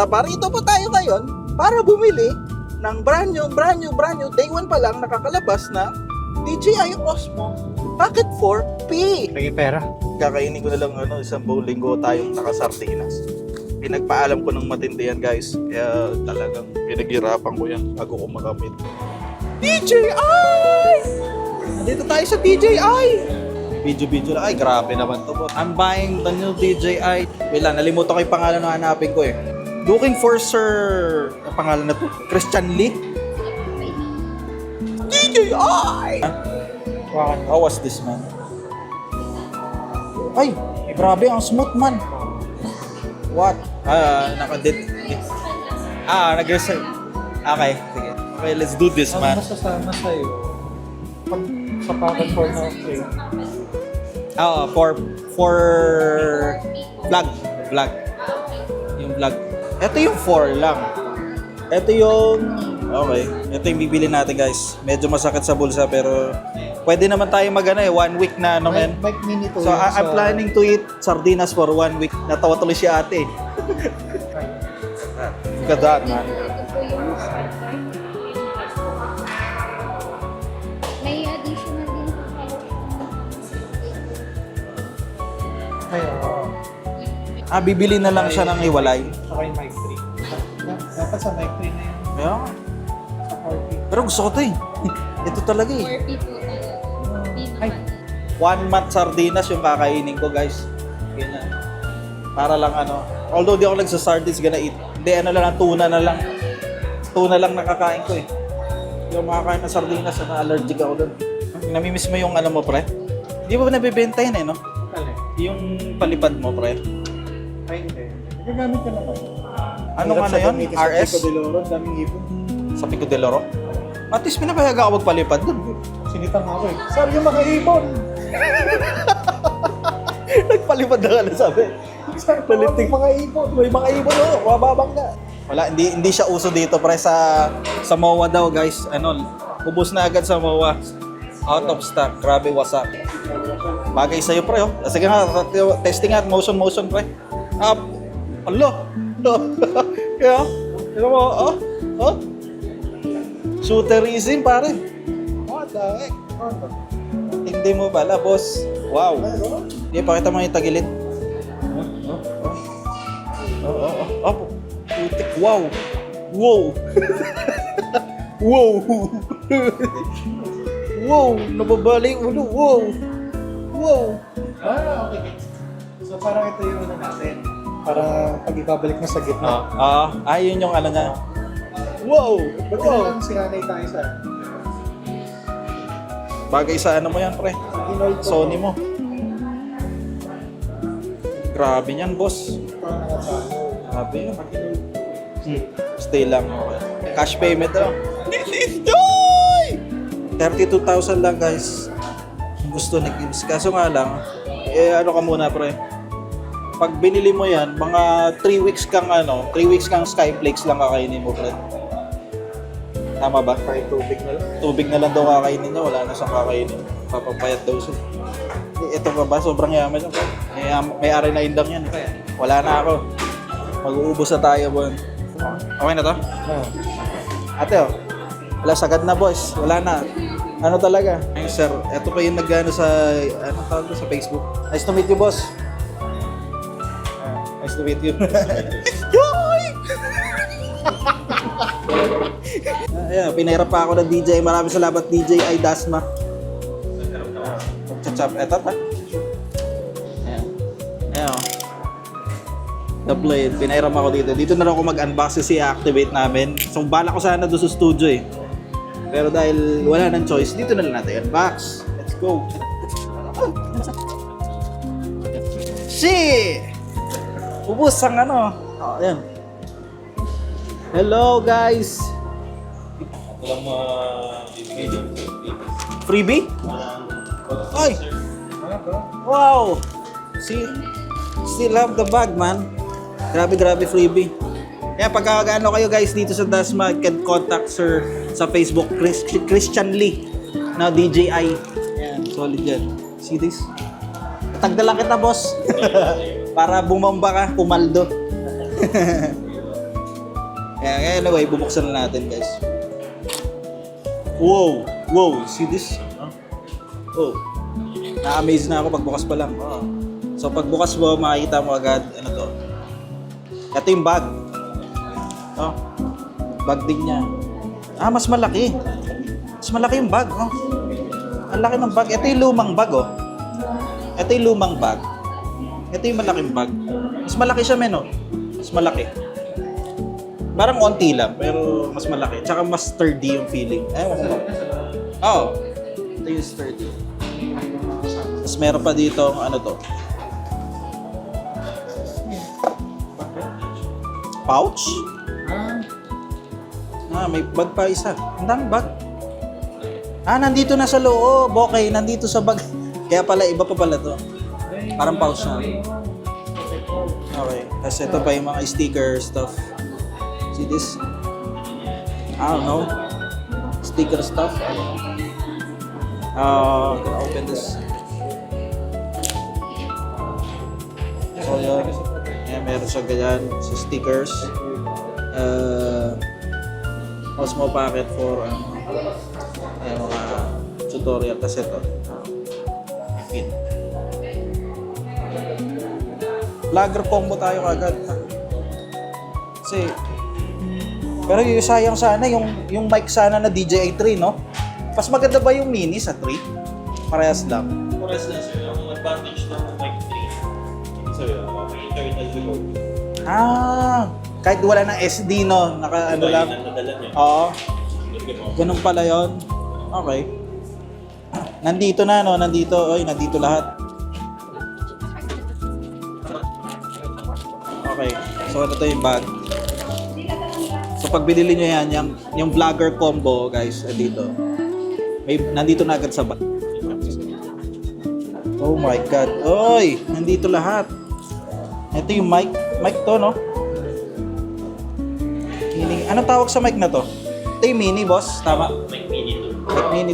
bata, parito po tayo ngayon para bumili ng brand new, day 1 pa lang nakakalabas na DJI Osmo Pocket 4P. May pera. Kakainin ko na lang isang buong linggo tayong nakasardinas. Pinagpaalam ko ng matindi yan, guys. Kaya talagang pinaghirapan ko yan bago ko makamit. DJI! Nandito tayo sa DJI! Video lang. Ay, grabe naman to po. I'm buying the new DJI. Wait lang, nalimutan ko yung pangalan na hanapin ko eh. Looking for Sir... Ang pangalan na to? Christian Lee? DJI! Wow. How was this, man? Ay, grabe, ang smooth, man. What? Nag-reserve. Okay, sige. Okay, let's do this, Ano man. masasama sa'yo? Pag sa pocket for na okay. For vlog. Yung vlog. Ito yung 4 lang. Ito yung... Okay. Ito yung bibili natin, guys. Medyo masakit sa bulsa, pero... Pwede naman tayo 1 week na men. Mike Mini to. So, I'm planning to eat sardinas for 1 week. Natawa tuloy si ate. Look at that, man. May additional din po kayo. Ay, Bibili na lang siya ng hiwalay. saka yung Mike 3. Dapat sa Mike 3 na yun. Yeah. Sa 4P. Pero gusto ko to eh. Ito talaga eh. 4 people talaga. Ay. 1 month sardinas yung kakainin ko, guys. Ganyan. Para lang although di ako nagsa-sardines gonna eat. Hindi, tuna na lang. Tuna lang nakakain ko eh. Yung makakain ng sardinas, allergic ako doon. Namimiss mo yung mo, pre? Di ba nabibenta yun eh, no? Alin? Yung palipad mo, pre. Ay, hindi. Nagagamit ka naman. Ano nga na yun? RS? Sa Pico de Loro, daming ipon. Sa Pico de Loro? At least pinapayaga ako magpalipad doon. Sinitang ako eh. Sabi yung mga ipon! Nagpalipad na ka na sabi. Sabi mga ipon. May mga ibon mababang na. Wala, hindi siya uso dito pre sa MOA daw, guys. Ubos na agad sa MOA. Out of stock. Grabe, wasak. Bagay sa'yo pre, oh. Sige nga, testing nga, motion pre. Up. Alo. Kaya, mo, shooterism pare. What the heck? Hindi mo pala, boss. Wow. Hindi, pakita mo yung tagilid. Putik. Wow. Wow. Nababali yung ulo. Wow. Okay. So parang ito yung natin. Para pag ibabalik mo sa gitna. Yun yung niya. Wow. Ba't lang sinanay tayo sa Bagay sa mo yan, pre. Inold ko? Sony mo. Grabe yan, boss. Parang nakasama. Grabe yun. Stay lang. Okay. Cash payment lang. 32,000 lang, guys. Gusto ni Kims. Kaso nga lang, ka muna, pre. Pag binili mo yan, mga 3 weeks kang 3 weeks kang Skyflakes lang kakainin mo, pre. Tama ba? Kahit tubig na lang. Tubig na lang daw kakainin niya, wala na siyang kakainin. Papapayat daw siya. Ito pa ba? Sobrang yaman siya. May ari na indang yan. Wala na ako. Mag-uubos na tayo, bon. Okay na to? Ate, wala, sagad na, boss. Wala na. Talaga? Ay, sir, ito pa yung nag-ano sa, tawag ko sa Facebook. Nice to meet you, boss. Nice to meet you. Yoy! Ayan, pinahirap pa ako ng DJ. Maraming salamat, DJI Dasma. Chachap. Eto, ta. Ayan. Ayan. The blade. Pinahirap ako dito. Dito na lang ako mag-unbox kasi i-activate namin. So, bala ko sana doon sa studio eh. Pero dahil wala nang choice, dito na lang natin unbox. Let's go. Shit! Ubus ang ayan. Hello, guys. Walang bibigay dyan. Freebie? Ay! Wow! Still have the bag, man. Grabe freebie. Kaya pagka kayo guys dito sa Dasma, can contact sir sa Facebook, Christian Lee na DJI. Yan, solid yan. See this? Tagdalan kita, boss. Para bumamba ka, pumaldo. Kaya anyway, bubuksan na natin guys. Wow! Wow! See this? Oh. Na-amaze na ako pagbukas pa lang. Oh. So pagbukas mo, makikita mo agad, ano to? Ito yung bag. Oh. Bag din niya. Mas malaki. Mas malaki yung bag. Oh. Ang laki ng bag. Ito yung lumang bag, oh. Ito yung lumang bag. Ito yung malaking bag. Mas malaki siya, men, oh. Mas malaki. Parang konti lang, pero mas malaki. Tsaka mas sturdy yung feeling. Ewan ko. Oh. Ito yung sturdy. Tapos meron pa dito, ano to? Pouch? May bag pa isa. Ang daming bag. Nandito na sa loob. Okay, nandito sa bag. Kaya pala, iba pa pala to. Parang pouch na. Okay. Tapos ito pa yung mga sticker stuff. See this? I don't know. Sticker stuff. Gonna open this. So yun. Ayan, meron siya ganyan. So stickers. Osmo packet for ayan, mga tutorial. Tapos ito. Pin. Vlogger combo tayo kagad. Kasi pero yung sayang sana yung mic sana na DJI 3, no? Mas maganda ba yung mini sa 3? Parehas lang. Parehas lang sir. Ang advantage ng mic 3, sir, may internal record. Kahit wala ng SD, no? Naka-ano lang. Nadala niya. Oo. Ganun pala yon. Okay. Nandito na, no? Nandito lahat. Okay. So, ito yung bag. So, pag binili nyo yan, yung vlogger combo, guys, dito. Nandito na agad sa bag. Oh my God. Oy! Nandito lahat. Ito yung mic. Mic to, no? Anong tawag sa mic na to? Ito yung mini, boss. Tama? Mic mini 2. Mic mini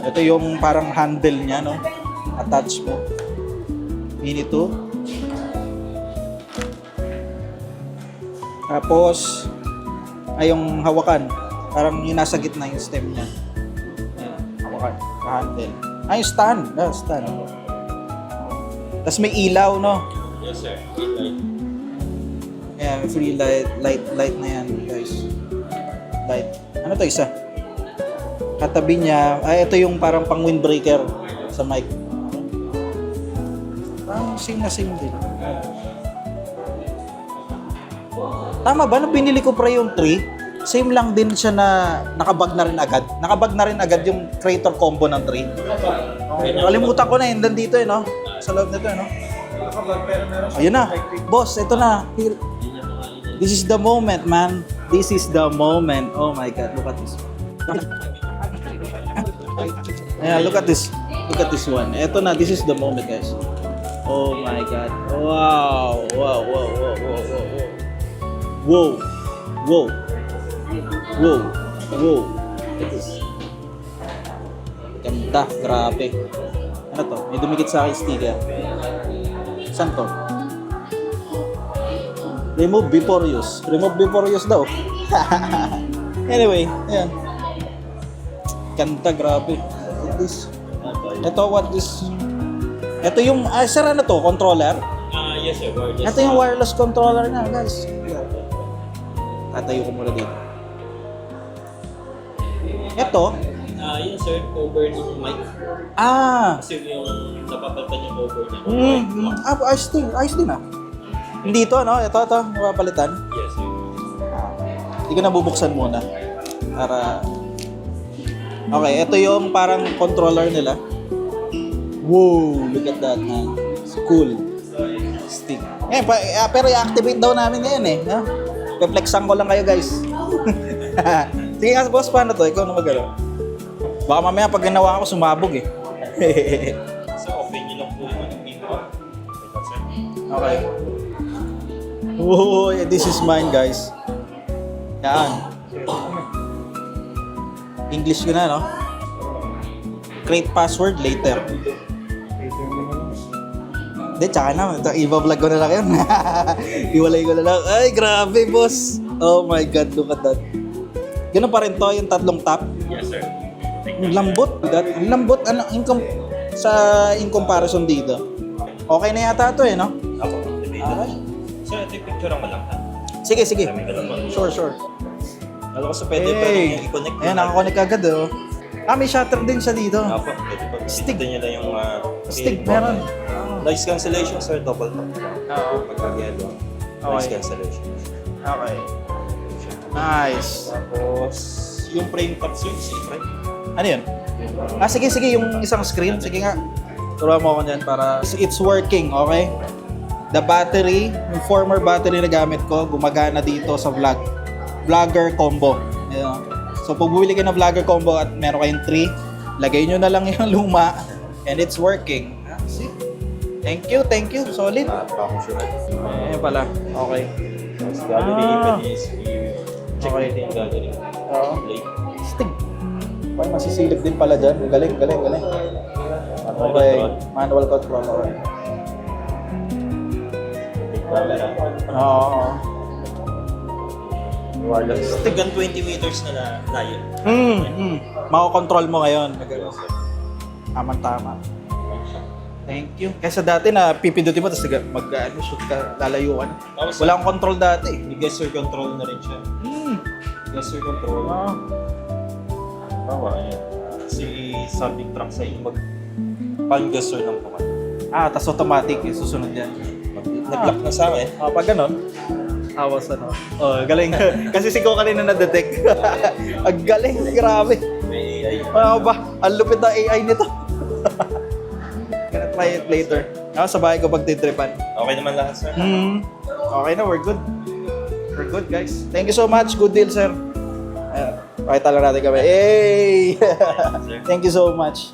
2. Ito yung parang handle niya, no? Attach mo. Mini 2. Tapos, yung hawakan. Parang yung nasa gitna yung stem niya. Ayan, hawakan. Handle. Yung stand. Stand. Tapos may ilaw, no? Yes sir. Light. Ayan, free light na yan, guys. Light. Ano to isa? Katabi niya, ito yung parang pang windbreaker sa mic. Parang same na same din. Tama ba? Nung binili ko pre yung 3, same lang din siya na nakabag na rin agad. Nakabag na rin agad yung creator combo ng 3. Kalimutan ko na yun. Nandito no? Sa loob nito, no? Ayun na. Boss, ito na. This is the moment, man. This is the moment. Oh my God, look at this. Ayan, look at this. Look at this one. Ito na, this is the moment, guys. Oh my God. Wow. Wow, wow, wow, wow, wow, wow. Wow. Wow. Wow. Wow. Look at this. Ganda, grabe. Ano to? May dumikit sa akin sticker. Saan to? Remove before use. Remove before use daw. Anyway, ayan. Ganda, grabe. What this? Ito, what this? Ito yung, sir, ano to? Controller? Yes sir. Wireless. Ito yung wireless controller na, guys. Tatayo ko muna dito. Ito? Yun sir, cover ng mic. Kasi yung napapalitan yung cover na. Ayos din ah. Hindi ito, no? Ito, napapalitan. Yes sir. Hindi ko nabubuksan muna. Para... Okay, ito yung parang controller nila. Wow, look at that, man. It's cool. Stick. Pero i-activate daw namin ngayon eh. No? Pe-flexan ko lang kayo, guys. Sige nga, boss, paano to? Ikaw na magalaw. Baka mamaya pag ginawa ko, sumabog eh. So, open nyo lang po yung input. Okay. Oh, this is mine, guys. Yan. English ko na, no? Create password later. Hindi, tsaka na. Ito, iba-vlog ko na lang yun. Iwalay ko na lang. Ay, grabe, boss. Oh my God, look at that. Ganun pa rin to, yung tatlong top. Yes, sir. Ang lambot. Ang lambot. Ano, in comparison dito. Okay na yata to eh, no? Ako, Alright. sir, ito yung picture ang malang. Sige, sige. Kami ka naman. Sure. Alam ko sa pwede Hey. i-connect. Ayan, nakakonect agad oh. May shutter din siya dito. Ako, pwede pa. Stick. Stick. Nyo lang yung Stick, button. meron. Noise cancellation, sir. Double tap. Oo. Pagka-yellow. Noise Okay. cancellation. Okay. Nice. Tapos, yung frame top switch, frame. Ano yun? Sige, yung isang screen. Sige nga. Turuan mo ako dyan para it's working, okay? The battery, yung former battery na gamit ko, gumagana dito sa vlogger combo. Ayan. So, pag bumili ka ng vlogger combo at meron kayong 3, lagay nyo na lang yung luma and it's working. See? Thank you. Solid. Pakusyon. Ayan pala. Okay. Tapos, gagawin is check Okay. natin yung gagawin. Oo. Play. Stig. Parang masisilip din pala dyan. Galing. Okay. Manual control. Okay. Camera. Oo. Wireless. Tigan 20 meters na layo. Mako-control mo ngayon. Tama. Thank you. Kaysa dati na pipindutin mo tapos shoot ka, lalayuan. Tapos, Wala akong control dati. may gesture control na rin siya. Gesture control. Oo. Bawa, ayan. Si subject track sa mag pan-gesture ng command. Tapos automatic yung susunod yan. Nag-lock na sa akin. Pag ganon, awas galing. Kasi sigaw kanina na-detect. Ang galing, grabe. May AI. Ang lupit na AI nito. Gonna try it later. Sa bahay ko pagtitripan. Okay naman lahat, sir. Okay na, we're good. We're good, guys. Thank you so much. Good deal, sir. Pakita lang natin kami. Hey! Sir. Thank you so much.